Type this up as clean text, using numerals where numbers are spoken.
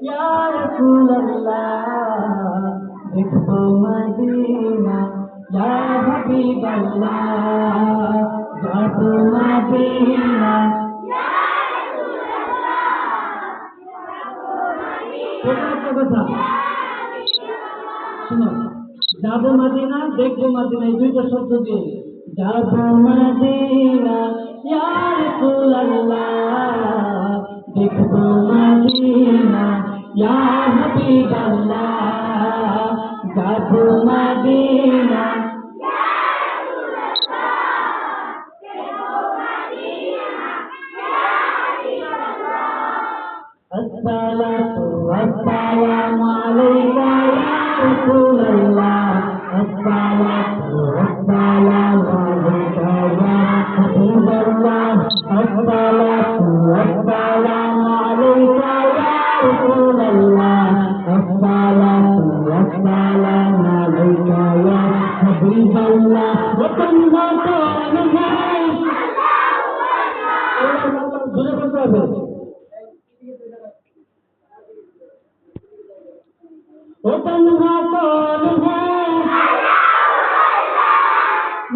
ইয়া রাসূলুল্লাহ দেখবো মদিনা ইয়া হাবিবাল্লাহ যাবো মদিনা একটা কথা শোনো যাবো মদিনা দেখবো মদিনা এই দুইটা শব্দ দিয়ে যাবো মদিনা ইয়া রাসূলুল্লাহ দেখবো মদিনা ইয়া হাবিবাল্লাহ যাবো মদিনা الصلاة والسلام عليك يا رسول الله الصلاة والسلام عليك يا حبيب الله الصلاة والسلام عليك يا رسول الله الصلاة والسلام عليك يا حبيب الله وكما كان वो तन्हा कौन है